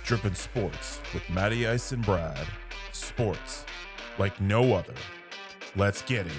Drippin' Sports with Matty Ice and Brad. Sports like no other. Let's get it.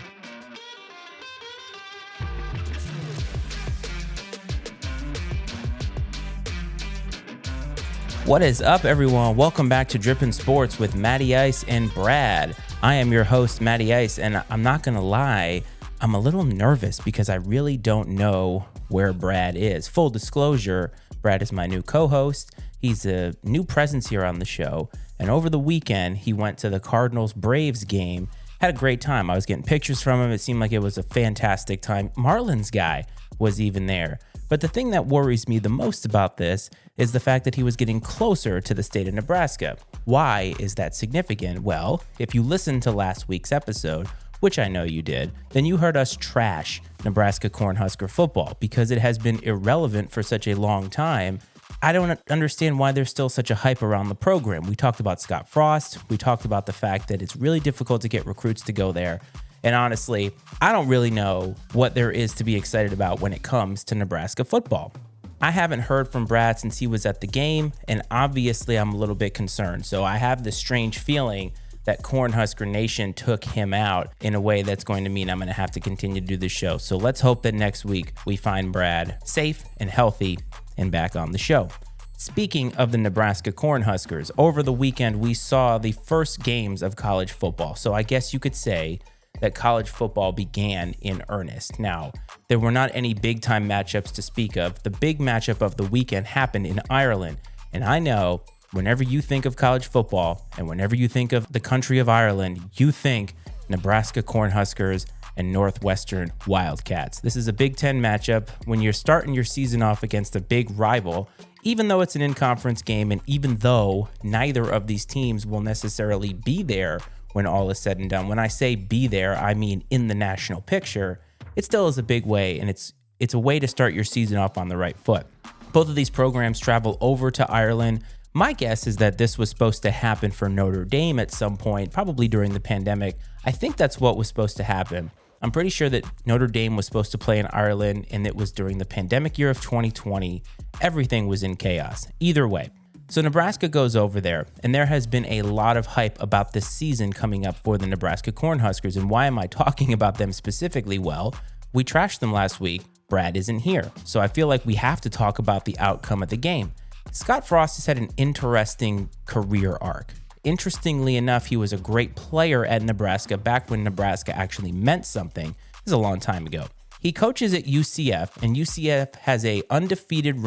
What is up, everyone? Welcome back to Drippin' Sports with Matty Ice and Brad. I am your host, Matty Ice, and I'm not going to lie, I'm a little nervous because I really don't know where Brad is. Full disclosure, Brad is my new co-host. He's a new presence here on the show, and over the weekend, he went to the Cardinals-Braves game. Had a great time. I was getting pictures from him. It seemed like it was a fantastic time. Marlins guy was even there. But the thing that worries me the most about this is the fact that he was getting closer to the state of Nebraska. Why is that significant? Well, if you listened to last week's episode, which I know you did, then you heard us trash Nebraska Cornhusker football because it has been irrelevant for such a long time. I don't understand why there's still such a hype around the program. We talked about Scott Frost. We talked about the fact that it's really difficult to get recruits to go there. And honestly, I don't really know what there is to be excited about when it comes to Nebraska football. I haven't heard from Brad since he was at the game, and obviously I'm a little bit concerned. So I have this strange feeling that Cornhusker Nation took him out in a way that's going to mean I'm going to have to continue to do this show. So let's hope that next week we find Brad safe and healthy and back on the show. Speaking of the Nebraska Cornhuskers, over the weekend we saw the first games of college football. So I guess you could say that college football began in earnest. Now, there were not any big-time matchups to speak of. The big matchup of the weekend happened in Ireland. And I know whenever you think of college football and whenever you think of the country of Ireland, you think Nebraska Cornhuskers and Northwestern Wildcats. This is a Big Ten matchup when you're starting your season off against a big rival, even though it's an in-conference game and even though neither of these teams will necessarily be there when all is said and done. When I say be there, I mean in the national picture. It still is a big way, and it's a way to start your season off on the right foot. Both of these programs travel over to Ireland. My guess is that this was supposed to happen for Notre Dame at some point, probably during the pandemic. I think that's what was supposed to happen. I'm pretty sure that Notre Dame was supposed to play in Ireland, and it was during the pandemic year of 2020. Everything was in chaos. Either way. So Nebraska goes over there, and there has been a lot of hype about this season coming up for the Nebraska Cornhuskers. And why am I talking about them specifically? Well, we trashed them last week. Brad isn't here. So I feel like we have to talk about the outcome of the game. Scott Frost has had an interesting career arc. Interestingly enough, he was a great player at Nebraska back when Nebraska actually meant something. This is a long time ago. He coaches at UCF, and UCF has an undefeated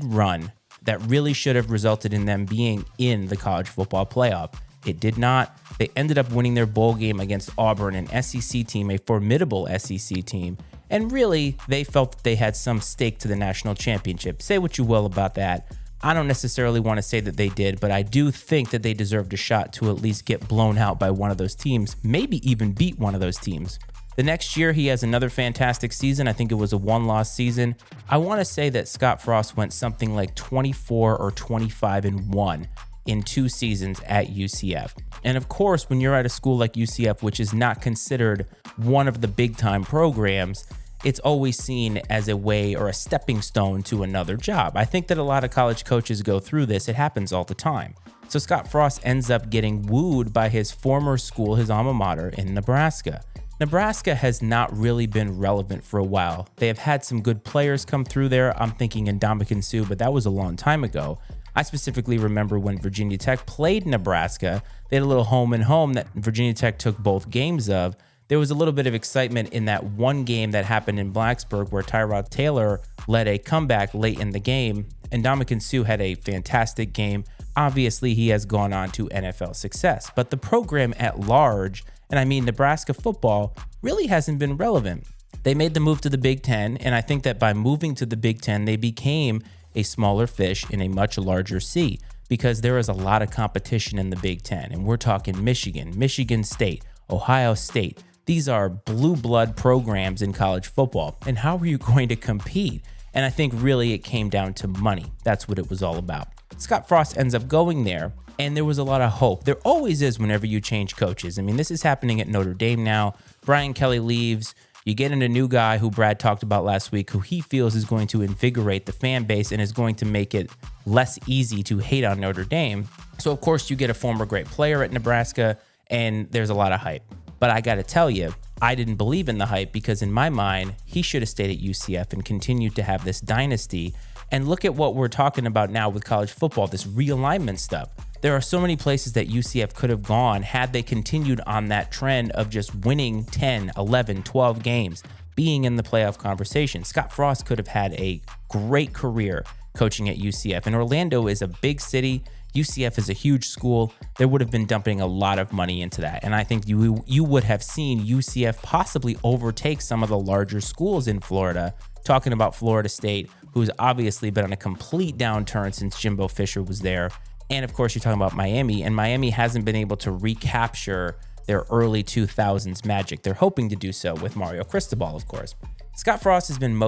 run that really should have resulted in them being in the college football playoff. It did not. They ended up winning their bowl game against Auburn, an SEC team, a formidable SEC team. And really, they felt that they had some stake to the national championship. Say what you will about that. I don't necessarily want to say that they did, but I do think that they deserved a shot to at least get blown out by one of those teams, maybe even beat one of those teams. The next year, he has another fantastic season. I think it was a one-loss season. I want to say that Scott Frost went something like 24 or 25-1 in 2 seasons at UCF. And of course, when you're at a school like UCF, which is not considered one of the big-time programs, it's always seen as a way or a stepping stone to another job. I think that a lot of college coaches go through this. It happens all the time. So Scott Frost ends up getting wooed by his former school, his alma mater in Nebraska. Nebraska has not really been relevant for a while. They have had some good players come through there. I'm thinking Ndamukong Suh, but that was a long time ago. I specifically remember when Virginia Tech played Nebraska. They had a little home and home that Virginia Tech took both games of. There was a little bit of excitement in that one game that happened in Blacksburg where Tyrod Taylor led a comeback late in the game. And Ndamukong Suh had a fantastic game. Obviously, he has gone on to NFL success. But the program at large, and I mean Nebraska football, really hasn't been relevant. They made the move to the Big Ten, and I think that by moving to the Big Ten, they became a smaller fish in a much larger sea because there is a lot of competition in the Big Ten. And we're talking Michigan, Michigan State, Ohio State. These are blue blood programs in college football. And how are you going to compete? And I think really it came down to money. That's what it was all about. Scott Frost ends up going there, and there was a lot of hope. There always is whenever you change coaches. I mean, this is happening at Notre Dame now. Brian Kelly leaves. You get in a new guy who Brad talked about last week, who he feels is going to invigorate the fan base and is going to make it less easy to hate on Notre Dame. So of course you get a former great player at Nebraska, and there's a lot of hype. But I got to tell you, I didn't believe in the hype because in my mind, he should have stayed at UCF and continued to have this dynasty. And look at what we're talking about now with college football, this realignment stuff. There are so many places that UCF could have gone had they continued on that trend of just winning 10, 11, 12 games, being in the playoff conversation. Scott Frost could have had a great career coaching at UCF. And Orlando is a big city. UCF is a huge school. There would have been dumping a lot of money into that. And I think you would have seen UCF possibly overtake some of the larger schools in Florida, talking about Florida State, who's obviously been on a complete downturn since Jimbo Fisher was there. And of course, you're talking about Miami, and Miami hasn't been able to recapture their early 2000s magic. They're hoping to do so with Mario Cristobal, of course. Scott Frost has been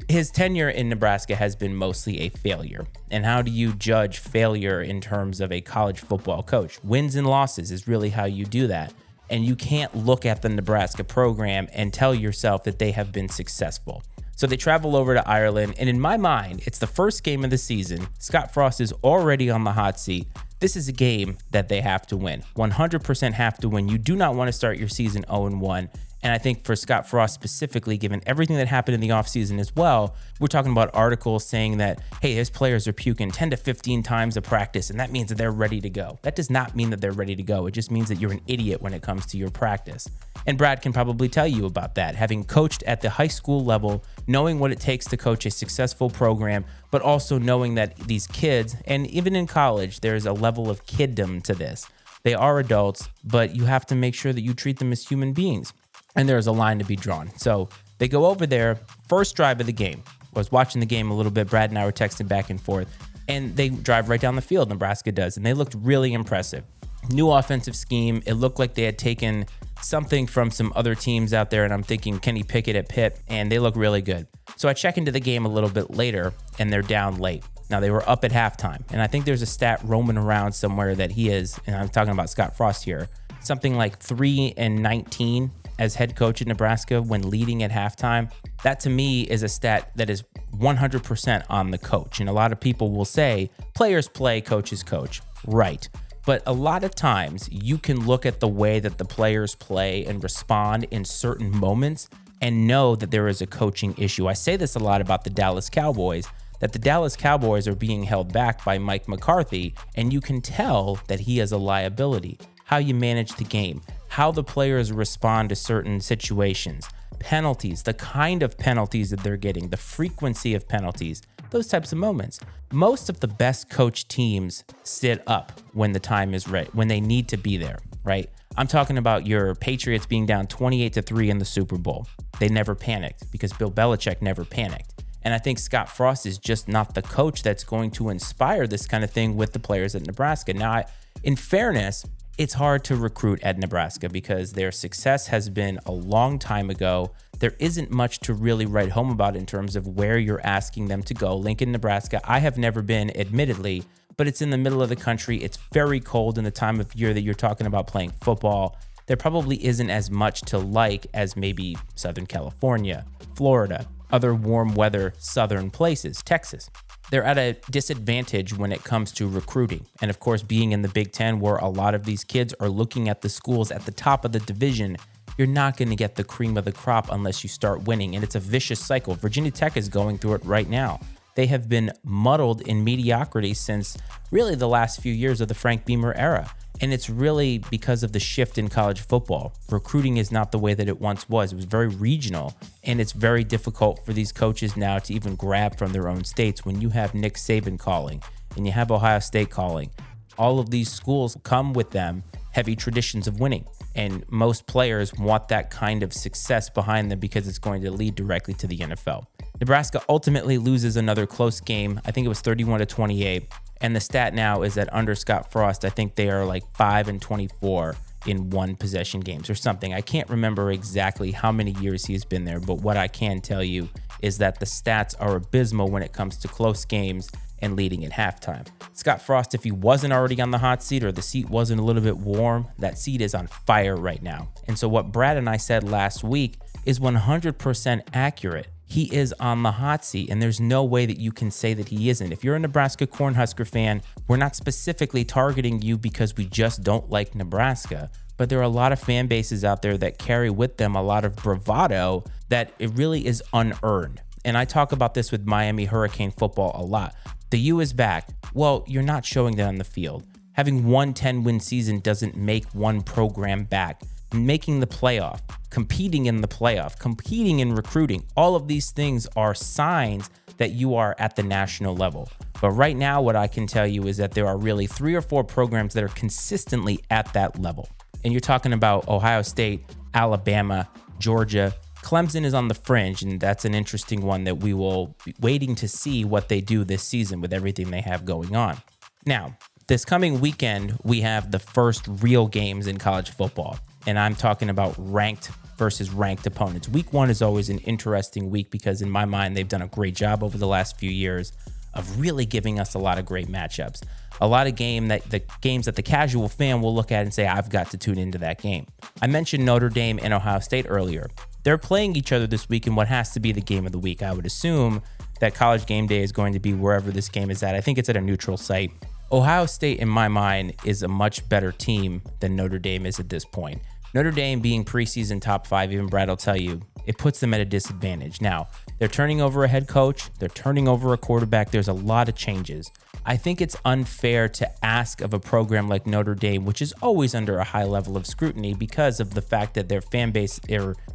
his tenure in Nebraska has been mostly a failure. And how do you judge failure in terms of a college football coach? Wins and losses is really how you do that. And you can't look at the Nebraska program and tell yourself that they have been successful. So they travel over to Ireland, and in my mind, it's the first game of the season. Scott Frost is already on the hot seat. This is a game that they have to win. 100% have to win. You do not want to start your season 0-1. And I think for Scott Frost specifically, given everything that happened in the offseason as well, we're talking about articles saying that, hey, his players are puking 10 to 15 times a practice, and that means that they're ready to go. That does not mean that they're ready to go. It just means that you're an idiot when it comes to your practice. And Brad can probably tell you about that, having coached at the high school level, knowing what it takes to coach a successful program, but also knowing that these kids, and even in college, there's a level of kiddom to this. They are adults, but you have to make sure that you treat them as human beings. And there's a line to be drawn. So they go over there, first drive of the game. I was watching the game a little bit. Brad and I were texting back and forth. And they drive right down the field, Nebraska does. And they looked really impressive. New offensive scheme. It looked like they had taken something from some other teams out there. And I'm thinking Kenny Pickett at Pitt. And they look really good. So I check into the game a little bit later, and they're down late. Now, they were up at halftime. And I think there's a stat roaming around somewhere that he is, and I'm talking about Scott Frost here, something like 3-19 as head coach at Nebraska when leading at halftime. That to me is a stat that is 100% on the coach. And a lot of people will say players play, coaches coach. Right. But a lot of times you can look at the way that the players play and respond in certain moments and know that there is a coaching issue. I say this a lot about the Dallas Cowboys, that the Dallas Cowboys are being held back by Mike McCarthy, and you can tell that he is a liability. How you manage the game, how the players respond to certain situations, penalties, the kind of penalties that they're getting, the frequency of penalties, those types of moments. Most of the best coached teams sit up when the time is right, when they need to be there, right? I'm talking about your Patriots being down 28-3 in the Super Bowl. They never panicked because Bill Belichick never panicked. And I think Scott Frost is just not the coach that's going to inspire this kind of thing with the players at Nebraska. Now, in fairness, it's hard to recruit at Nebraska because their success has been a long time ago. There isn't much to really write home about in terms of where you're asking them to go. Lincoln, Nebraska, I have never been, admittedly, but it's in the middle of the country. It's very cold in the time of year that you're talking about playing football. There probably isn't as much to like as maybe Southern California, Florida, other warm weather southern places, Texas. They're at a disadvantage when it comes to recruiting. And of course, being in the Big Ten where a lot of these kids are looking at the schools at the top of the division, you're not going to get the cream of the crop unless you start winning. And it's a vicious cycle. Virginia Tech is going through it right now. They have been muddled in mediocrity since really the last few years of the Frank Beamer era. And it's really because of the shift in college football. Recruiting is not the way that it once was. It was very regional, and it's very difficult for these coaches now to even grab from their own states. When you have Nick Saban calling and you have Ohio State calling, all of these schools come with them heavy traditions of winning. And most players want that kind of success behind them because it's going to lead directly to the NFL. Nebraska ultimately loses another close game. I think it was 31-28. And the stat now is that under Scott Frost, I think they are like 5-24 in one possession games or something. I can't remember exactly how many years he's been there, but what I can tell you is that the stats are abysmal when it comes to close games and leading at halftime. Scott Frost, if he wasn't already on the hot seat or the seat wasn't a little bit warm, that seat is on fire right now. And so what Brad and I said last week is 100% accurate. he is on the hot seat, and there's no way that you can say that he isn't. If you're a Nebraska Cornhusker fan, we're not specifically targeting you because we just don't like Nebraska, but there are a lot of fan bases out there that carry with them a lot of bravado that it really is unearned. And I talk about this with Miami Hurricane football a lot. The U is back. Well, you're not showing that on the field. Having one 10-win season doesn't make one program back. Making the playoff, competing in the playoff, competing in recruiting, all of these things are signs that you are at the national level. But right now, what I can tell you is that there are really 3 or 4 programs that are consistently at that level. And you're talking about Ohio State, Alabama, Georgia. Clemson is on the fringe, and that's an interesting one that we will be waiting to see what they do this season with everything they have going on. Now, this coming weekend, we have the first real games in college football. And I'm talking about ranked versus ranked opponents. Week 1 is always an interesting week because in my mind, they've done a great job over the last few years of really giving us a lot of great matchups. A lot of games that the casual fan will look at and say, I've got to tune into that game. I mentioned Notre Dame and Ohio State earlier. They're playing each other this week in what has to be the game of the week. I would assume that College Game Day is going to be wherever this game is at. I think it's at a neutral site. Ohio State, in my mind, is a much better team than Notre Dame is at this point. Notre Dame being preseason top 5, even Brad will tell you, it puts them at a disadvantage. Now, they're turning over a head coach. They're turning over a quarterback. There's a lot of changes. I think it's unfair to ask of a program like Notre Dame, which is always under a high level of scrutiny because of the fact that their fan base,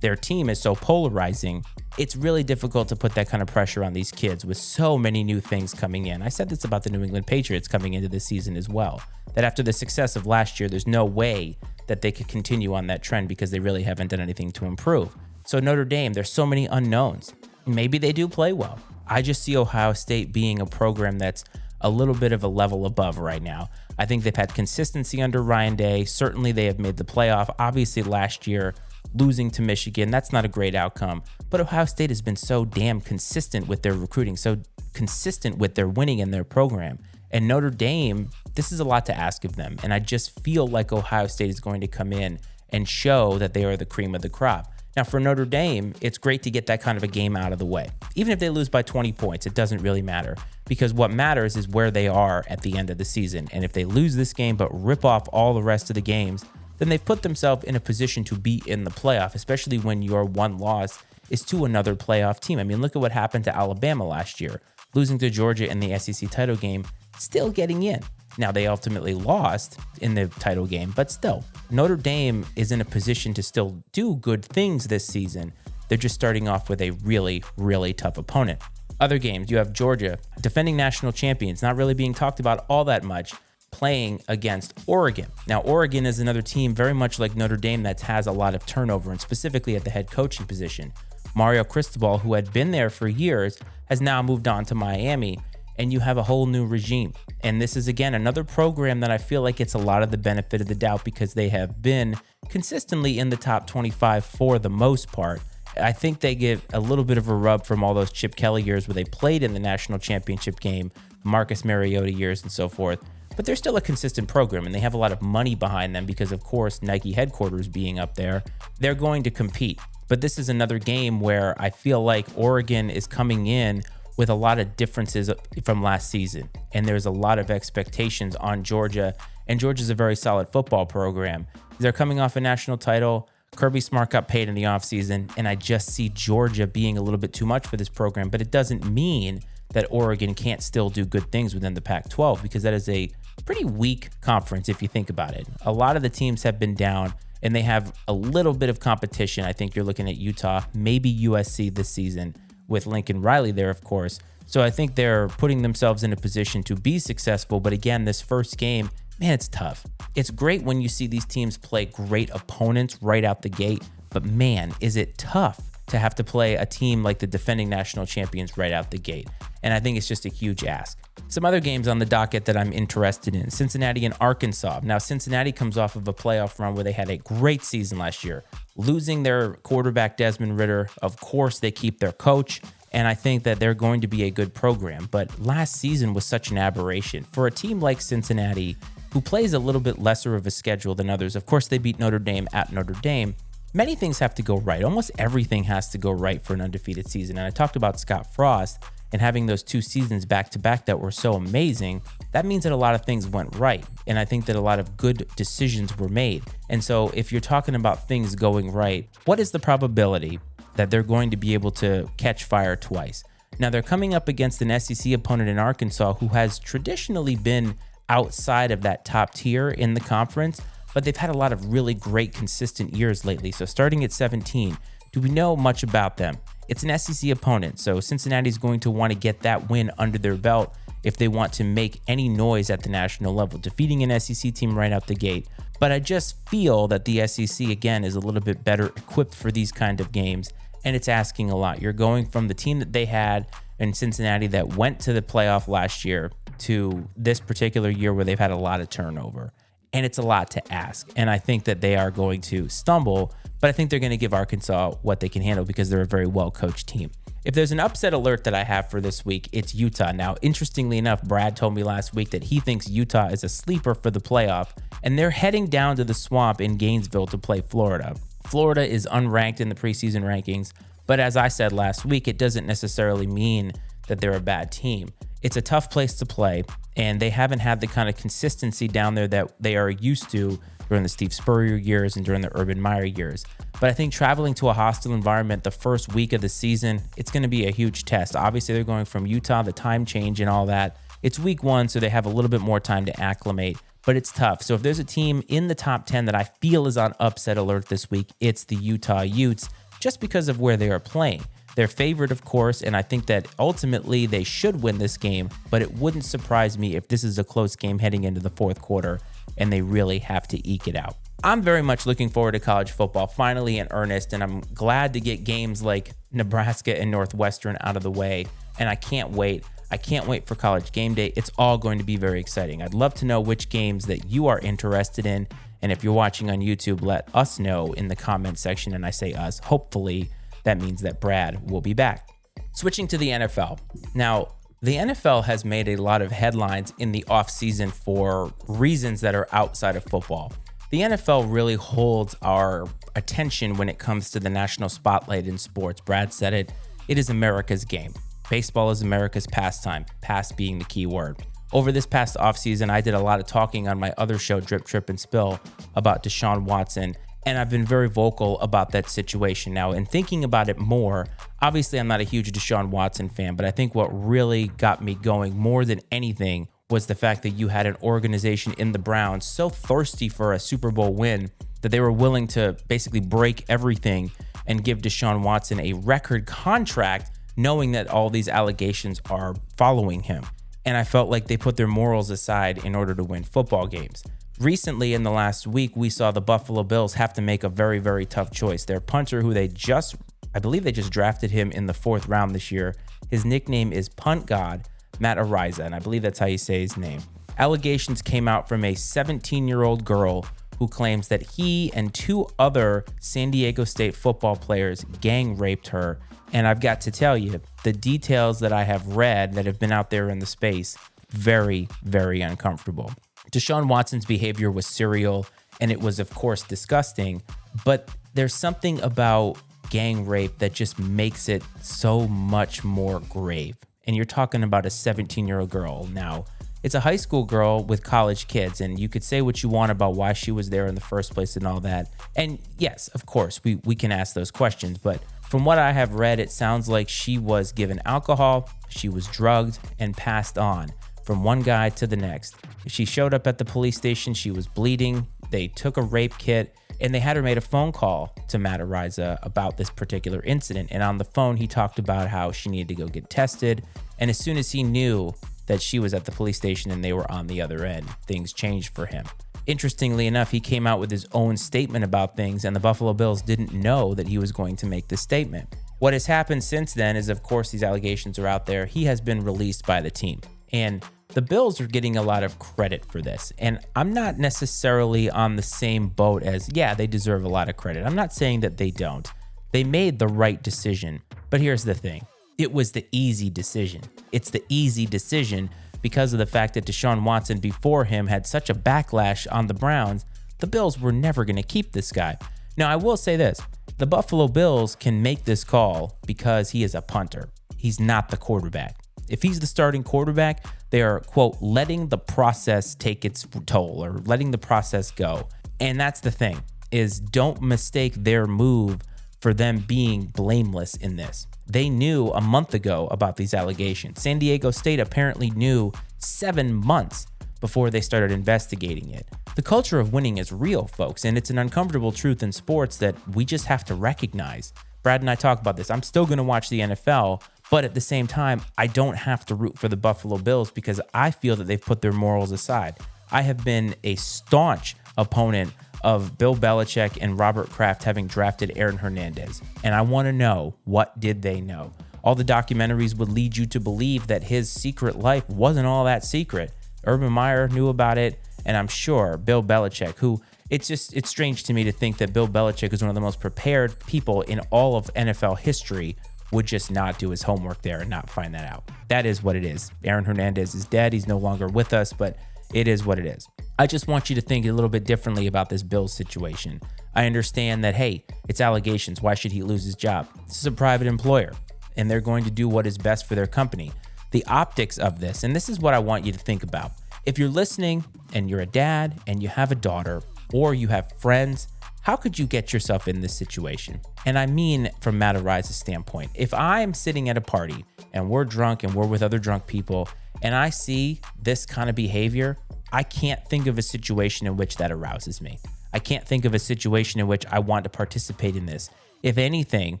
their team is so polarizing. It's really difficult to put that kind of pressure on these kids with so many new things coming in. I said this about the New England Patriots coming into this season as well, that after the success of last year, there's no way that they could continue on that trend because they really haven't done anything to improve. So Notre Dame, there's so many unknowns. Maybe they do play well. I just see Ohio State being a program that's a little bit of a level above right now. I think they've had consistency under Ryan Day. Certainly they have made the playoff. Obviously last year, losing to Michigan, that's not a great outcome. But Ohio State has been so damn consistent with their recruiting, so consistent with their winning in their program. And Notre Dame, this is a lot to ask of them. And I just feel like Ohio State is going to come in and show that they are the cream of the crop. Now, for Notre Dame, it's great to get that kind of a game out of the way. Even if they lose by 20 points, it doesn't really matter because what matters is where they are at the end of the season. And if they lose this game but rip off all the rest of the games, then they've put themselves in a position to be in the playoff, especially when your one loss is to another playoff team. I mean, look at what happened to Alabama last year, losing to Georgia in the SEC title game, still getting in. Now, they ultimately lost in the title game, but still, Notre Dame is in a position to still do good things this season. They're just starting off with a really, really tough opponent. Other games, you have Georgia, defending national champions, not really being talked about all that much, playing against Oregon. Now, Oregon is another team very much like Notre Dame that has a lot of turnover, and specifically at the head coaching position. Mario Cristobal, who had been there for years, has now moved on to Miami, and you have a whole new regime. And this is, again, another program that I feel like it's a lot of the benefit of the doubt because they have been consistently in the top 25 for the most part. I think they get a little bit of a rub from all those Chip Kelly years where they played in the national championship game, Marcus Mariota years and so forth. But they're still a consistent program, and they have a lot of money behind them because, of course, Nike headquarters being up there, they're going to compete. But this is another game where I feel like Oregon is coming in with a lot of differences from last season. And there's a lot of expectations on Georgia. And Georgia's a very solid football program. They're coming off a national title. Kirby Smart got paid in the offseason. And I just see Georgia being a little bit too much for this program. But it doesn't mean that Oregon can't still do good things within the Pac-12 because that is a pretty weak conference if you think about it. A lot of the teams have been down and they have a little bit of competition. I think you're looking at Utah, maybe USC this season, with Lincoln Riley there, of course. So I think they're putting themselves in a position to be successful. But again, this first game, man, it's tough. It's great when you see these teams play great opponents right out the gate. But man, is it tough to have to play a team like the defending national champions right out the gate. And I think it's just a huge ask. Some other games on the docket that I'm interested in, Cincinnati and Arkansas. Now, Cincinnati comes off of a playoff run where they had a great season last year. Losing their quarterback, Desmond Ridder, of course, they keep their coach, and I think that they're going to be a good program. But last season was such an aberration. For a team like Cincinnati, who plays a little bit lesser of a schedule than others, of course, they beat Notre Dame at Notre Dame, many things have to go right. Almost everything has to go right for an undefeated season. And I talked about Scott Frost and having those 2 seasons back to back that were so amazing. That means that a lot of things went right. And I think that a lot of good decisions were made. And so if you're talking about things going right, what is the probability that they're going to be able to catch fire twice? Now, they're coming up against an SEC opponent in Arkansas who has traditionally been outside of that top tier in the conference, but they've had a lot of really great consistent years lately. So starting at 17, do we know much about them? It's an SEC opponent, so Cincinnati's going to want to get that win under their belt if they want to make any noise at the national level, defeating an SEC team right out the gate. But I just feel that the SEC, again, is a little bit better equipped for these kind of games, and it's asking a lot. You're going from the team that they had in Cincinnati that went to the playoff last year to this particular year where they've had a lot of turnover. And it's a lot to ask. And I think that they are going to stumble, but I think they're going to give Arkansas what they can handle because they're a very well-coached team. If there's an upset alert that I have for this week, it's Utah. Now, interestingly enough, Brad told me last week that he thinks Utah is a sleeper for the playoff, and they're heading down to the swamp in Gainesville to play Florida. Florida is unranked in the preseason rankings, but as I said last week, it doesn't necessarily mean that they're a bad team. It's a tough place to play, and they haven't had the kind of consistency down there that they are used to during the Steve Spurrier years and during the Urban Meyer years. But I think traveling to a hostile environment the first week of the season, it's going to be a huge test. Obviously, they're going from Utah, the time change and all that. It's week 1, so they have a little bit more time to acclimate, but it's tough. So if there's a team in the top 10 that I feel is on upset alert this week, it's the Utah Utes, just because of where they are playing. They're favored, of course, and I think that ultimately they should win this game, but it wouldn't surprise me if this is a close game heading into the fourth quarter and they really have to eke it out. I'm very much looking forward to college football finally in earnest, and I'm glad to get games like Nebraska and Northwestern out of the way, and I can't wait. I can't wait for College Game Day. It's all going to be very exciting. I'd love to know which games that you are interested in, and if you're watching on YouTube, let us know in the comment section, and I say us, hopefully that means that Brad will be back. Switching to the NFL. Now, the NFL has made a lot of headlines in the offseason for reasons that are outside of football. The NFL really holds our attention when it comes to the national spotlight in sports. Brad said it. It is America's game. Baseball is America's pastime, past being the key word. Over this past offseason, I did a lot of talking on my other show, Drip, Trip, and Spill, about Deshaun Watson, and I've been very vocal about that situation now. And thinking about it more, obviously I'm not a huge Deshaun Watson fan, but I think what really got me going more than anything was the fact that you had an organization in the Browns so thirsty for a Super Bowl win that they were willing to basically break everything and give Deshaun Watson a record contract, knowing that all these allegations are following him. And I felt like they put their morals aside in order to win football games. Recently, in the last week, we saw the Buffalo Bills have to make a very, very tough choice. Their punter, who I believe they just drafted him in the 4th round this year. His nickname is Punt God, Matt Araiza, and I believe that's how you say his name. Allegations came out from a 17-year-old girl who claims that he and 2 other San Diego State football players gang raped her. And I've got to tell you, the details that I have read that have been out there in the space, very, very uncomfortable. Deshaun Watson's behavior was serial, and it was, of course, disgusting, but there's something about gang rape that just makes it so much more grave. And you're talking about a 17-year-old girl. Now, it's a high school girl with college kids, and you could say what you want about why she was there in the first place and all that. And yes, of course, we can ask those questions, but from what I have read, it sounds like she was given alcohol, she was drugged, and passed on from one guy to the next. She showed up at the police station, she was bleeding, they took a rape kit, and they had her made a phone call to Matt Araiza about this particular incident. And on the phone, he talked about how she needed to go get tested. And as soon as he knew that she was at the police station and they were on the other end, things changed for him. Interestingly enough, he came out with his own statement about things, and the Buffalo Bills didn't know that he was going to make this statement. What has happened since then is, of course, these allegations are out there. He has been released by the team. And the Bills are getting a lot of credit for this. And I'm not necessarily on the same boat as, yeah, they deserve a lot of credit. I'm not saying that they don't. They made the right decision. But here's the thing. It was the easy decision. It's the easy decision because of the fact that Deshaun Watson before him had such a backlash on the Browns. The Bills were never going to keep this guy. Now, I will say this. The Buffalo Bills can make this call because he is a punter. He's not the quarterback. If he's the starting quarterback, they are, quote, letting the process take its toll or letting the process go. And that's the thing, is don't mistake their move for them being blameless in this. They knew a month ago about these allegations. San Diego State apparently knew 7 months before they started investigating it. The culture of winning is real, folks, and it's an uncomfortable truth in sports that we just have to recognize. Brad and I talk about this. I'm still going to watch the NFL, but at the same time, I don't have to root for the Buffalo Bills because I feel that they've put their morals aside. I have been a staunch opponent of Bill Belichick and Robert Kraft having drafted Aaron Hernandez. And I want to know, what did they know? All the documentaries would lead you to believe that his secret life wasn't all that secret. Urban Meyer knew about it, and I'm sure Bill Belichick, who it's strange to me to think that Bill Belichick is one of the most prepared people in all of NFL history, would just not do his homework there and not find that out. That is what it is. Aaron Hernandez is dead. He's no longer with us, but it is what it is. I just want you to think a little bit differently about this Bills situation. I understand that, hey, it's allegations. Why should he lose his job? This is a private employer, and they're going to do what is best for their company. The optics of this, and this is what I want you to think about. If you're listening and you're a dad and you have a daughter or you have friends, how could you get yourself in this situation? And I mean from Matt Arise's standpoint. If I'm sitting at a party and we're drunk and we're with other drunk people and I see this kind of behavior, I can't think of a situation in which that arouses me. I can't think of a situation in which I want to participate in this. If anything,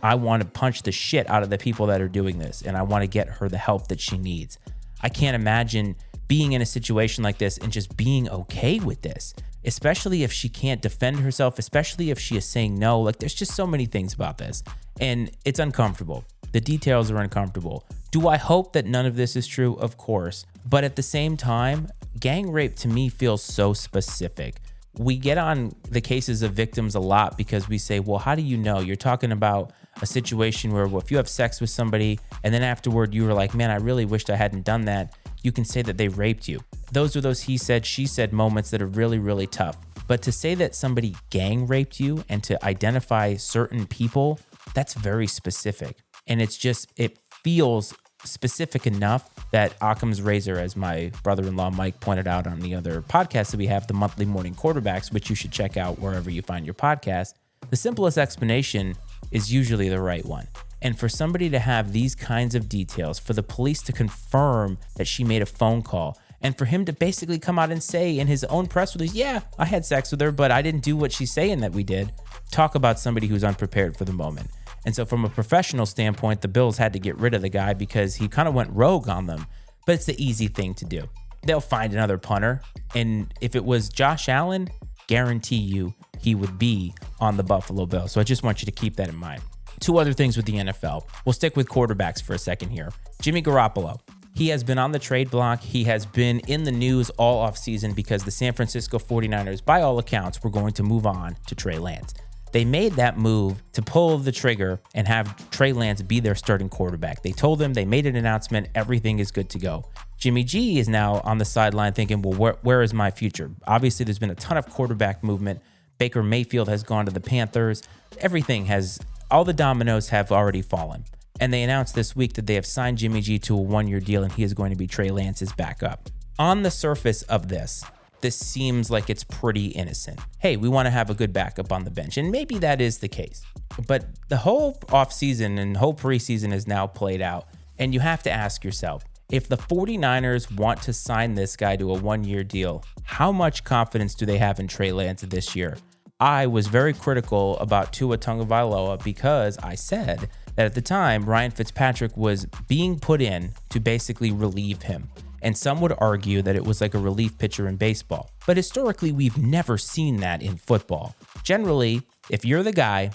I want to punch the shit out of the people that are doing this, and I want to get her the help that she needs. I can't imagine being in a situation like this and just being okay with this, especially if she can't defend herself, especially if she is saying no. Like, there's just so many things about this, and it's uncomfortable. The details are uncomfortable. Do I hope that none of this is true? Of course. But at the same time, gang rape to me feels so specific. We get on the cases of victims a lot because we say, well, how do you know? You're talking about a situation where, well, if you have sex with somebody and then afterward you were like, man, I really wished I hadn't done that, you can say that they raped you. Those are those he said, she said moments that are really, really tough. But to say that somebody gang raped you and to identify certain people, that's very specific. And it's just, it feels specific enough that Occam's razor, as my brother-in-law Mike pointed out on the other podcast that we have, the monthly morning quarterbacks, which you should check out wherever you find your podcast, the simplest explanation is usually the right one. And for somebody to have these kinds of details, for the police to confirm that she made a phone call, and for him to basically come out and say in his own press release, yeah, I had sex with her, but I didn't do what she's saying that we did. Talk about somebody who's unprepared for the moment. And so from a professional standpoint, the Bills had to get rid of the guy because he kind of went rogue on them. But it's the easy thing to do. They'll find another punter. And if it was Josh Allen, guarantee you he would be on the Buffalo Bills. So I just want you to keep that in mind. Two other things with the NFL. We'll stick with quarterbacks for a second here. Jimmy Garoppolo. He has been on the trade block. He has been in the news all offseason because the San Francisco 49ers, by all accounts, were going to move on to Trey Lance. They made that move to pull the trigger and have Trey Lance be their starting quarterback. They told him, they made an announcement, everything is good to go. Jimmy G is now on the sideline thinking, well, where is my future? Obviously, there's been a ton of quarterback movement. Baker Mayfield has gone to the Panthers. All the dominoes have already fallen. And they announced this week that they have signed Jimmy G to a one-year deal and he is going to be Trey Lance's backup. On the surface of this seems like it's pretty innocent. Hey, we want to have a good backup on the bench. And maybe that is the case. But the whole offseason and whole preseason is now played out. And you have to ask yourself, if the 49ers want to sign this guy to a one-year deal, how much confidence do they have in Trey Lance this year? I was very critical about Tua Tagovailoa because I said that at the time, Ryan Fitzpatrick was being put in to basically relieve him. And some would argue that it was like a relief pitcher in baseball. But historically, we've never seen that in football. Generally, if you're the guy,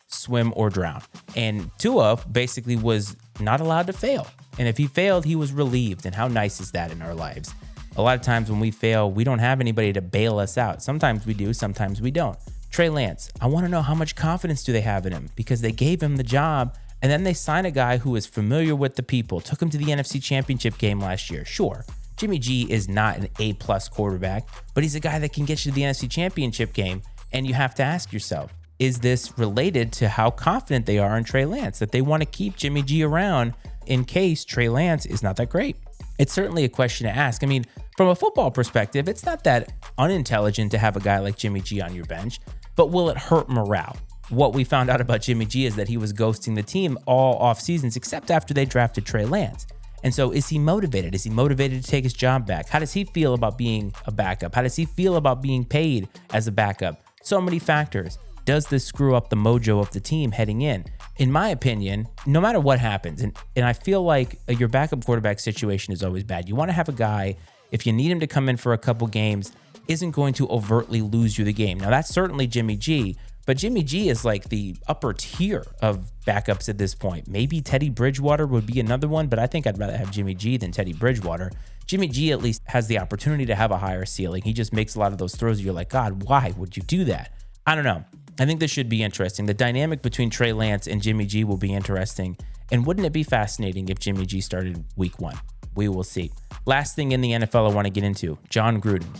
swim or drown. And Tua basically was not allowed to fail. And if he failed, he was relieved. And how nice is that in our lives? A lot of times when we fail, we don't have anybody to bail us out. Sometimes we do, sometimes we don't. Trey Lance, I want to know how much confidence do they have in him because they gave him the job. And then they sign a guy who is familiar with the people, took him to the NFC Championship game last year. Sure, Jimmy G is not an A-plus quarterback, but he's a guy that can get you to the NFC Championship game. And you have to ask yourself, is this related to how confident they are in Trey Lance, that they want to keep Jimmy G around in case Trey Lance is not that great? It's certainly a question to ask. I mean, from a football perspective, it's not that unintelligent to have a guy like Jimmy G on your bench, but will it hurt morale? What we found out about Jimmy G is that he was ghosting the team all off seasons, except after they drafted Trey Lance. And so is he motivated? Is he motivated to take his job back? How does he feel about being a backup? How does he feel about being paid as a backup? So many factors. Does this screw up the mojo of the team heading in? In my opinion, no matter what happens, and I feel like your backup quarterback situation is always bad. You want to have a guy, if you need him to come in for a couple games, isn't going to overtly lose you the game. Now, that's certainly Jimmy G, but Jimmy G is like the upper tier of backups at this point. Maybe Teddy Bridgewater would be another one, but I think I'd rather have Jimmy G than Teddy Bridgewater. Jimmy G at least has the opportunity to have a higher ceiling. He just makes a lot of those throws. You're like, God, why would you do that? I don't know. I think this should be interesting. The dynamic between Trey Lance and Jimmy G will be interesting. And wouldn't it be fascinating if Jimmy G started week 1? We will see. Last thing in the NFL I want to get into, Jon Gruden.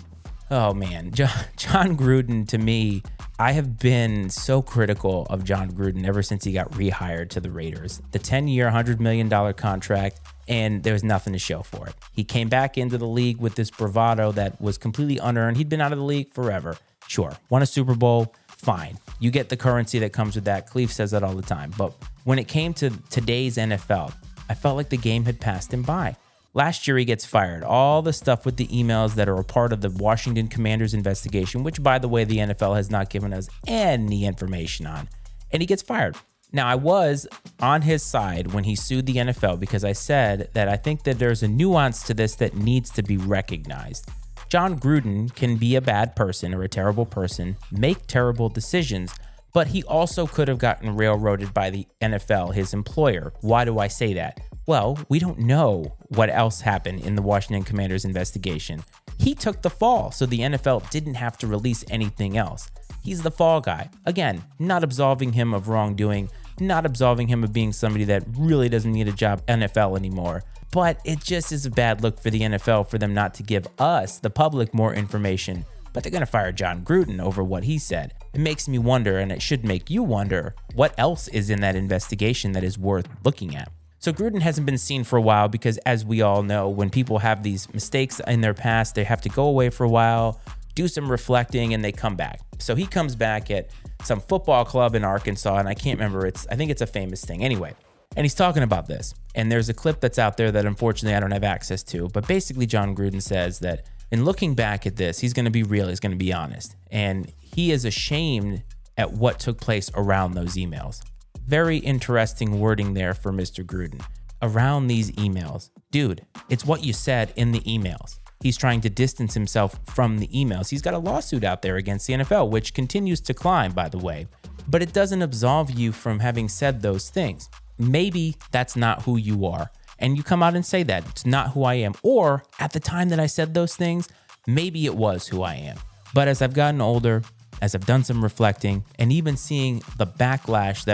Oh man, Jon Gruden, to me, I have been so critical of Jon Gruden ever since he got rehired to the Raiders. The 10-year, $100 million contract, and there was nothing to show for it. He came back into the league with this bravado that was completely unearned. He'd been out of the league forever. Sure, won a Super Bowl, fine. You get the currency that comes with that. Cleve says that all the time. But when it came to today's NFL, I felt like the game had passed him by. Last year, he gets fired. All the stuff with the emails that are a part of the Washington Commanders investigation, which, by the way, the NFL has not given us any information on, and he gets fired. Now, I was on his side when he sued the NFL because I said that I think that there's a nuance to this that needs to be recognized. Jon Gruden can be a bad person or a terrible person, make terrible decisions, but he also could have gotten railroaded by the NFL, his employer. Why do I say that? Well, we don't know what else happened in the Washington Commanders investigation. He took the fall, so the NFL didn't have to release anything else. He's the fall guy. Again, not absolving him of wrongdoing, not absolving him of being somebody that really doesn't need a job NFL anymore. But it just is a bad look for the NFL for them not to give us, the public, more information. But they're going to fire Jon Gruden over what he said. It makes me wonder, and it should make you wonder, what else is in that investigation that is worth looking at. So Gruden hasn't been seen for a while because, as we all know, when people have these mistakes in their past, they have to go away for a while, do some reflecting, and they come back. So he comes back at some football club in Arkansas, and I can't remember. I think it's a famous thing. Anyway, and he's talking about this. And there's a clip that's out there that unfortunately I don't have access to. But basically, Jon Gruden says that in looking back at this, he's going to be real. He's going to be honest. And he is ashamed at what took place around those emails. Very interesting wording there for Mr. Gruden. Around these emails. Dude, it's what you said in the emails. He's trying to distance himself from the emails. He's got a lawsuit out there against the NFL, which continues to climb, by the way. But it doesn't absolve you from having said those things. Maybe that's not who you are. And you come out and say that. It's not who I am. Or at the time that I said those things, maybe it was who I am. But as I've gotten older, as I've done some reflecting, and even seeing the backlash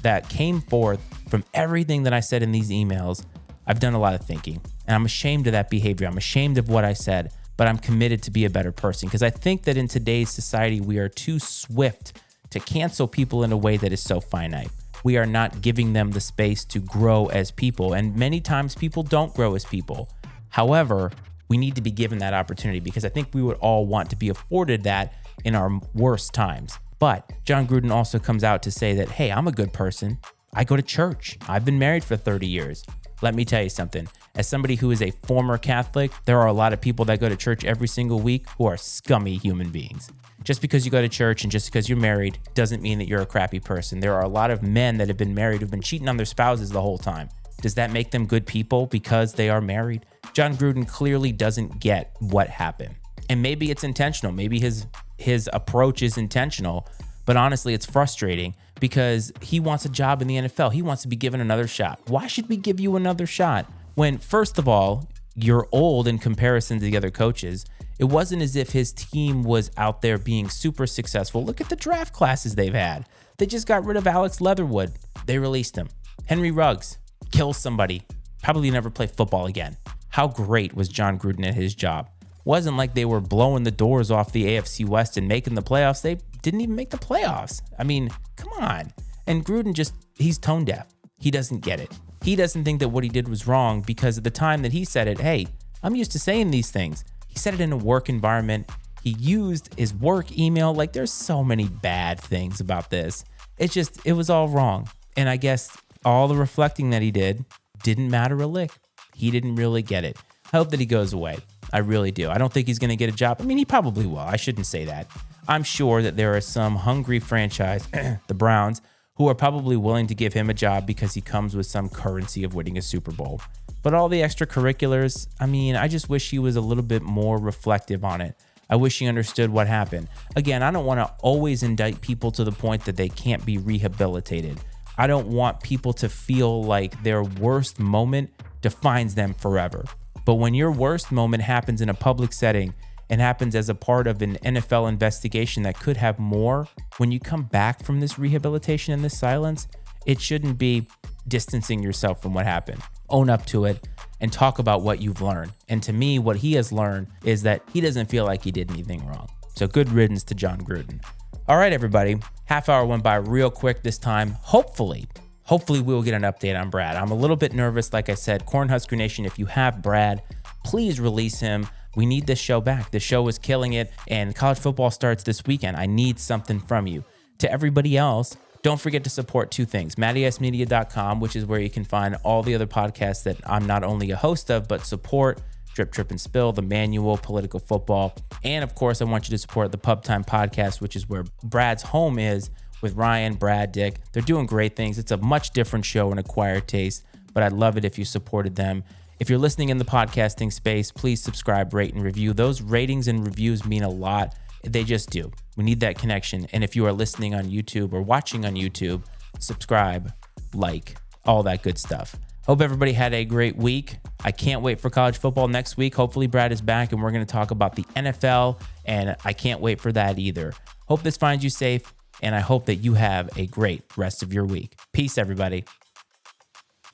that came forth from everything that I said in these emails, I've done a lot of thinking. And I'm ashamed of that behavior. I'm ashamed of what I said, but I'm committed to be a better person. Because I think that in today's society, we are too swift to cancel people in a way that is so finite. We are not giving them the space to grow as people. And many times people don't grow as people. However, we need to be given that opportunity because I think we would all want to be afforded that in our worst times. But Jon Gruden also comes out to say that, hey, I'm a good person. I go to church. I've been married for 30 years. Let me tell you something. As somebody who is a former Catholic, there are a lot of people that go to church every single week who are scummy human beings. Just because you go to church and just because you're married doesn't mean that you're a crappy person. There are a lot of men that have been married who've been cheating on their spouses the whole time. Does that make them good people because they are married? Jon Gruden clearly doesn't get what happened. And maybe it's intentional. Maybe his approach is intentional. But honestly, it's frustrating because he wants a job in the NFL. He wants to be given another shot. Why should we give you another shot when, first of all, you're old in comparison to the other coaches? It wasn't as if his team was out there being super successful. Look at the draft classes they've had. They just got rid of Alex Leatherwood. They released him. Henry Ruggs kills somebody. Probably never play football again. How great was Jon Gruden at his job? Wasn't like they were blowing the doors off the AFC West and making the playoffs. They didn't even make the playoffs. I mean, come on. And Gruden he's tone deaf. He doesn't get it. He doesn't think that what he did was wrong because at the time that he said it, hey, I'm used to saying these things. He said it in a work environment. He used his work email. Like, there's so many bad things about this. It was all wrong. And I guess all the reflecting that he didn't matter a lick. He didn't really get it. I hope that he goes away. I really do. I don't think he's going to get a job. I mean, he probably will. I shouldn't say that. I'm sure that there are some hungry franchise, the Browns, who are probably willing to give him a job because he comes with some currency of winning a Super Bowl. But all the extracurriculars, I mean, I just wish he was a little bit more reflective on it. I wish he understood what happened. Again, I don't want to always indict people to the point that they can't be rehabilitated. I don't want people to feel like their worst moment defines them forever. But when your worst moment happens in a public setting and happens as a part of an NFL investigation that could have more, when you come back from this rehabilitation and this silence, it shouldn't be distancing yourself from what happened. Own up to it and talk about what you've learned. And to me, what he has learned is that he doesn't feel like he did anything wrong. So good riddance to John Gruden. All right, everybody. Half hour went by real quick this time. Hopefully we'll get an update on Brad. I'm a little bit nervous. Like I said, Cornhusker Nation, if you have Brad, please release him. We need this show back. The show is killing it, and college football starts this weekend. I need something from you. To everybody else, don't forget to support two things. MattyIceMedia.com, which is where you can find all the other podcasts that I'm not only a host of, but support. Drip, Trip, and Spill, The Manual, Political Football. And of course, I want you to support the Pub Time Podcast, which is where Brad's home is with Ryan, Brad, Dick. They're doing great things. It's a much different show, an acquired taste, but I'd love it if you supported them. If you're listening in the podcasting space, please subscribe, rate, and review. Those ratings and reviews mean a lot. They just do. We need that connection. And if you are listening on YouTube or watching on YouTube, subscribe, like, all that good stuff. Hope everybody had a great week. I can't wait for college football next week. Hopefully Brad is back and we're going to talk about the NFL, and I can't wait for that either. Hope this finds you safe, and I hope that you have a great rest of your week. Peace, everybody.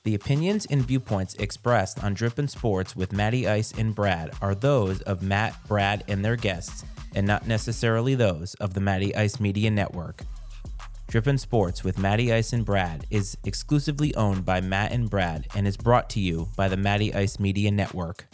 The opinions and viewpoints expressed on Drippin' Sports with Matty Ice and Brad are those of Matt, Brad, and their guests, and not necessarily those of the Matty Ice Media Network. Drippin' Sports with Matty Ice and Brad is exclusively owned by Matt and Brad and is brought to you by the Matty Ice Media Network.